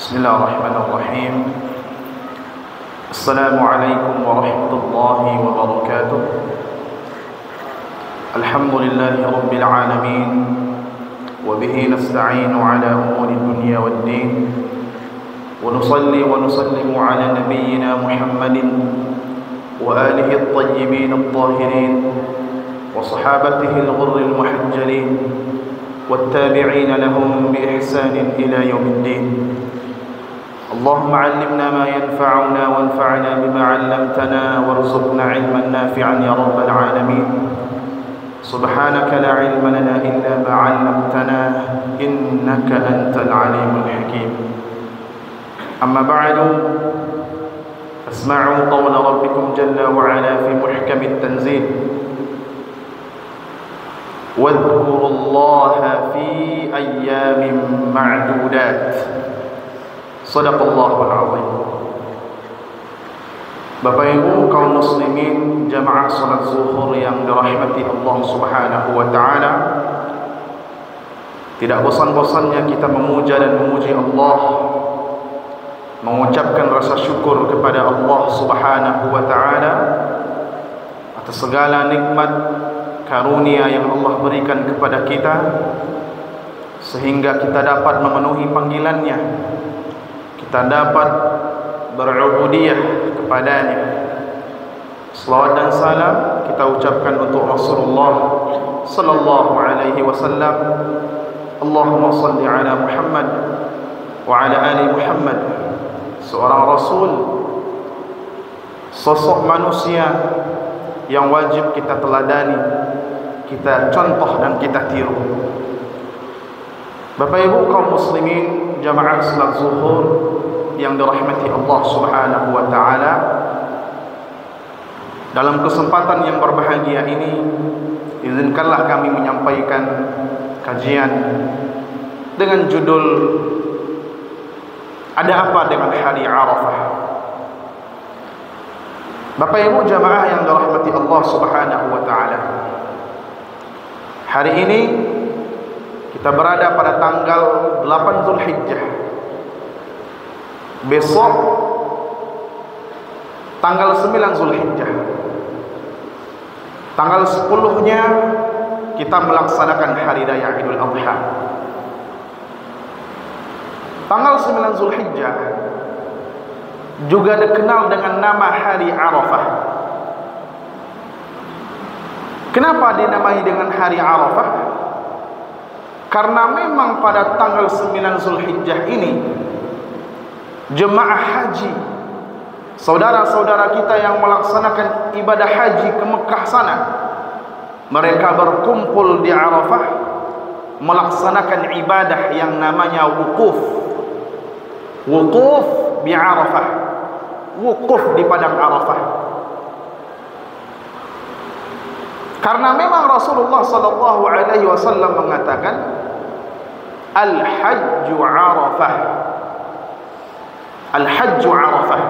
Bismillahirrahmanirrahim. Assalamualaikum warahmatullahi wabarakatuh. Alhamdulillahi rabbil alamin. Wa bihi nasta'inu ala umuri dunya waddin. Wa nusalli wa nusallimu ala nabiyyina Muhammadin wa alihi at-tayyibin at-tahirin wa sahabatihi al-ghurri al-muhajjalin والتابعين لهم بإحسان إلى يوم الدين. اللهم علمنا ما ينفعنا وانفعنا بما علمتنا وارزقنا علما نافعا يا رب العالمين. سبحانك لا علم لنا إلا ما علمتنا إنك أنت العليم الحكيم. أما بعد، اسمعوا قول ربكم جل وعلا في محكم التنزيل: واذكروا الله في أيام معدودات. صدق الله العظيم. Bapak Ibu kaum muslimin jamaah salat zuhur yang dirahmati Allah Subhanahu wa taala, tidak bosan-bosannya kita memuja dan memuji Allah, mengucapkan rasa syukur kepada Allah Subhanahu wa taala atas segala nikmat karunia yang Allah berikan kepada kita sehingga kita dapat memenuhi panggilannya, kita dapat berubudiyah kepadanya. Selawat dan salam kita ucapkan untuk Rasulullah sallallahu alaihi wasallam. Allahumma salli ala Muhammad wa ala ali Muhammad. Seorang rasul, sosok manusia yang wajib kita teladani, kita contoh dan kita tiru. Bapak Ibu kaum muslimin jamaah salat zuhur yang dirahmati Allah Subhanahu wa taala, dalam kesempatan yang berbahagia ini izinkanlah kami menyampaikan kajian dengan judul Ada Apa Dengan Hari Arafah. Bapak Ibu jamaah yang dirahmati Allah Subhanahu wa taala, hari ini kita berada pada tanggal 8 Zulhijjah. Besok tanggal 9 Zulhijjah. Tanggal 10-nya kita melaksanakan hari raya Idul Adha. Tanggal 9 Zulhijjah juga dikenal dengan nama Hari Arafah. Kenapa dinamai dengan Hari Arafah? Karena memang pada tanggal 9 Zulhijjah ini jemaah haji, saudara-saudara kita yang melaksanakan ibadah haji ke Mekah sana, mereka berkumpul di Arafah melaksanakan ibadah yang namanya wukuf. Wukuf di Arafah, wukuf di padang Arafah. Karena memang Rasulullah sallallahu alaihi wasallam mengatakan al-hajju Arafah. Al-hajju Arafah.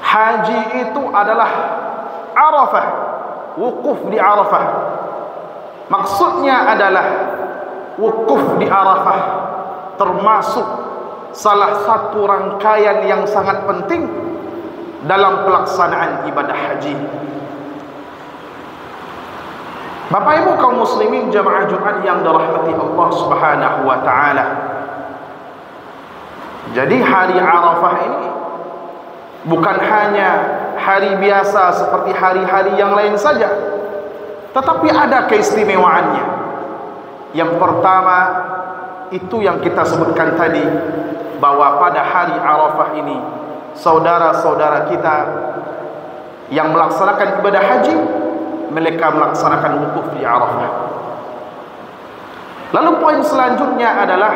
Haji itu adalah Arafah, wukuf di Arafah. Maksudnya adalah wukuf di Arafah termasuk salah satu rangkaian yang sangat penting dalam pelaksanaan ibadah haji. Bapak Ibu kaum muslimin jamaah Jumat yang dirahmati Allah Subhanahu wa taala. Jadi hari Arafah ini bukan hanya hari biasa seperti hari-hari yang lain saja, tetapi ada keistimewaannya. Yang pertama itu yang kita sebutkan tadi, bahwa pada hari Arafah ini saudara-saudara kita yang melaksanakan ibadah haji, mereka melaksanakan wukuf di Arafah. Lalu poin selanjutnya adalah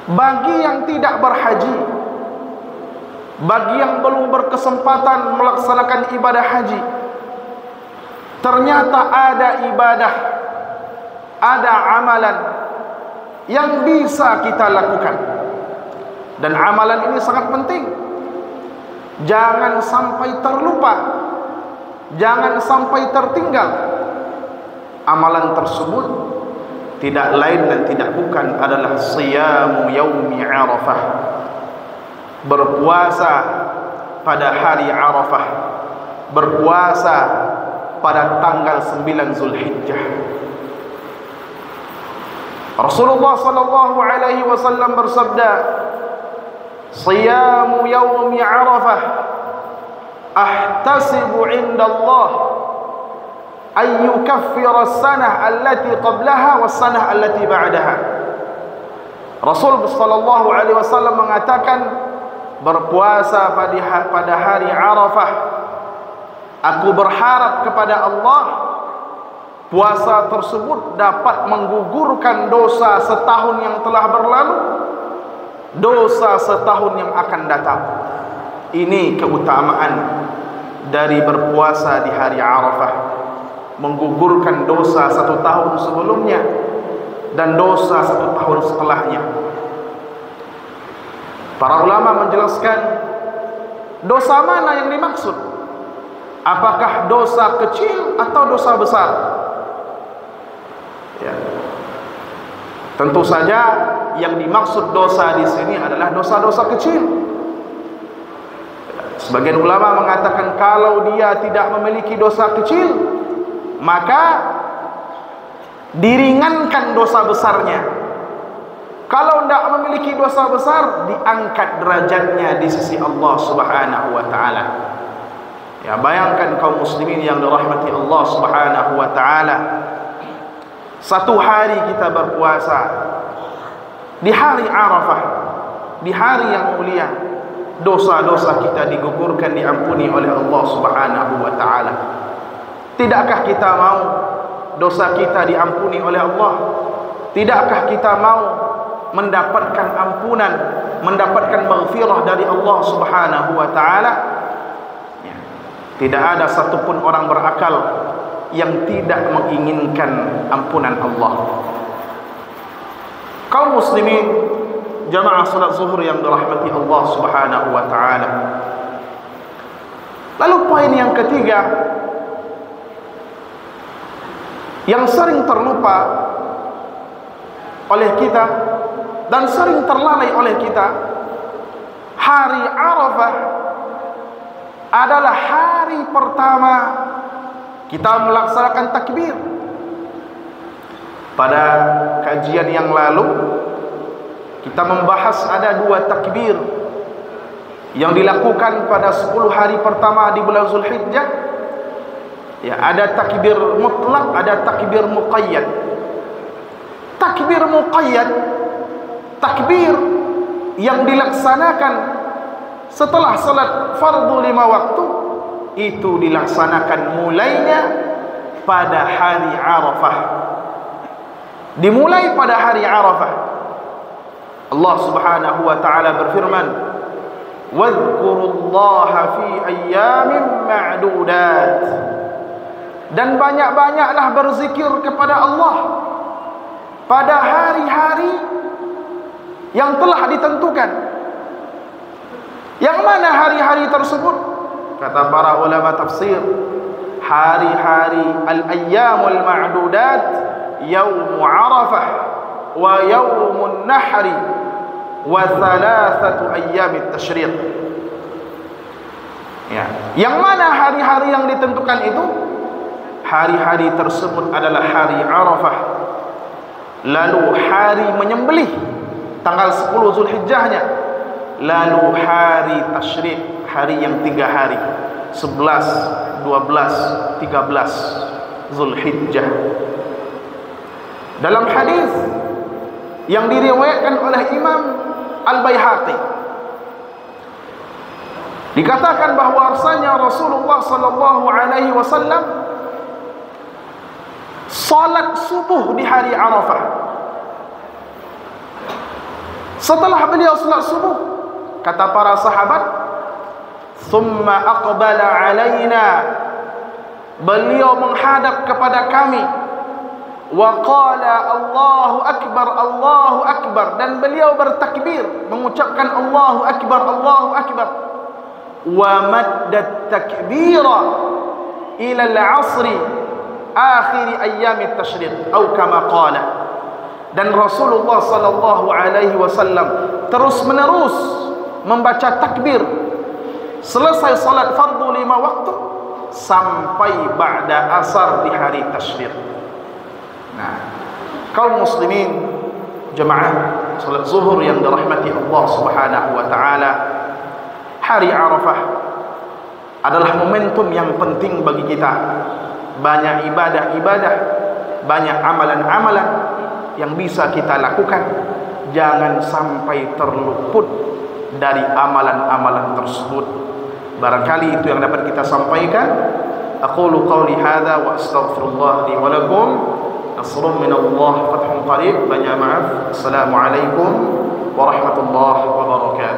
bagi yang tidak berhaji, bagi yang belum berkesempatan melaksanakan ibadah haji, ternyata ada ibadah, ada amalan yang bisa kita lakukan. Dan amalan ini sangat penting. Jangan sampai terlupa, jangan sampai tertinggal. Amalan tersebut tidak lain dan tidak bukan adalah siyamu yaumi Arafah, berpuasa pada hari Arafah, berpuasa pada tanggal 9 Zulhijjah. Rasulullah sallallahu alaihi wasallam bersabda, siyamu yaumi Arafah ahtasibu 'inda Allah ay yukaffira as-sanah allati qablaha was-sanah allati ba'daha. Rasul sallallahu alaihi wasallam mengatakan, berpuasa pada hari Arafah, aku berharap kepada Allah puasa tersebut dapat menggugurkan dosa setahun yang telah berlalu, dosa setahun yang akan datang. Ini keutamaan dari berpuasa di hari Arafah, menggugurkan dosa 1 tahun sebelumnya dan dosa 1 tahun setelahnya. Para ulama menjelaskan dosa mana yang dimaksud. Apakah dosa kecil atau dosa besar? Ya. Tentu saja yang dimaksud dosa di sini adalah dosa-dosa kecil. Sebagian ulama mengatakan kalau dia tidak memiliki dosa kecil, maka diringankan dosa besarnya. Kalau tidak memiliki dosa besar, diangkat derajatnya di sisi Allah Subhanahu wa taala. Ya, bayangkan kaum muslimin yang dirahmati Allah Subhanahu wa taala. 1 hari kita berpuasa di hari Arafah, di hari yang mulia, dosa-dosa kita digugurkan, diampuni oleh Allah Subhanahu wa taala. Tidakkah kita mau dosa kita diampuni oleh Allah? Tidakkah kita mau mendapatkan ampunan, mendapatkan maghfirah dari Allah Subhanahu wa taala? Ya. Tidak ada satupun orang berakal yang tidak menginginkan ampunan Allah. Kaum muslimin jamaah salat zuhur yang dirahmati Allah Subhanahu wa taala. Lalu poin yang ketiga yang sering terlupa oleh kita dan sering terlalai oleh kita, hari Arafah adalah hari pertama kita melaksanakan takbir. Pada kajian yang lalu kita membahas ada 2 takbir yang dilakukan pada 10 hari pertama di bulan Zulhijjah. Ya, ada takbir mutlak, ada takbir muqayyad. Takbir muqayyad, takbir yang dilaksanakan setelah salat fardu 5 waktu, itu dilaksanakan mulainya pada hari Arafah. Dimulai pada hari Arafah. Allah Subhanahu wa taala berfirman, "Wadhkurullaha fi ayyamin ma'dudat." Dan banyak-banyaklah berzikir kepada Allah pada hari-hari yang telah ditentukan. Yang mana hari-hari tersebut? Kata para ulama tafsir, hari-hari al-ayyamul ma'dudat, yaum Arafah wa yaumun nahri wa 3 ayyamit tasyriq. Ya, yang mana hari-hari yang ditentukan itu? Hari-hari tersebut adalah hari Arafah, lalu hari menyembelih tanggal 10 Zulhijjahnya, lalu hari tasyriq, hari yang 3 hari, 11, 12, 13 Zulhijjah. Dalam hadis yang diriwayatkan oleh Imam Al-Baihaqi, dikatakan bahwasanya Rasulullah sallallahu alaihi wasallam salat subuh di hari Arafah. Setelah beliau salat subuh, kata para sahabat, "Tsumma aqbala alaina." Beliau menghadap kepada kami, wa qala Allahu akbar, Allahu akbar, dan beliau bertakbir, mengucapkan Allahu akbar, Allahu akbar. Wa maddat takbira ila al-'asri akhir ayyam at-tasyriq, atau kama qala. dan Rasulullah sallallahu alaihi wasallam terus-menerus membaca takbir selesai salat fardu 5 waktu sampai ba'da asar di hari tasyrik. Nah, kaum muslimin jemaah salat zuhur yang dirahmati Allah Subhanahu wa taala, hari Arafah adalah momentum yang penting bagi kita. Banyak ibadah-ibadah, banyak amalan-amalan yang bisa kita lakukan. Jangan sampai terluput dari amalan-amalan tersebut. Barangkali itu yang dapat kita sampaikan. Aqulu qawli hadza wa astaghfirullah li wa lakum. Nasrun minallah, fathun qarib. Banyak maaf. Assalamualaikum warahmatullahi wabarakatuh.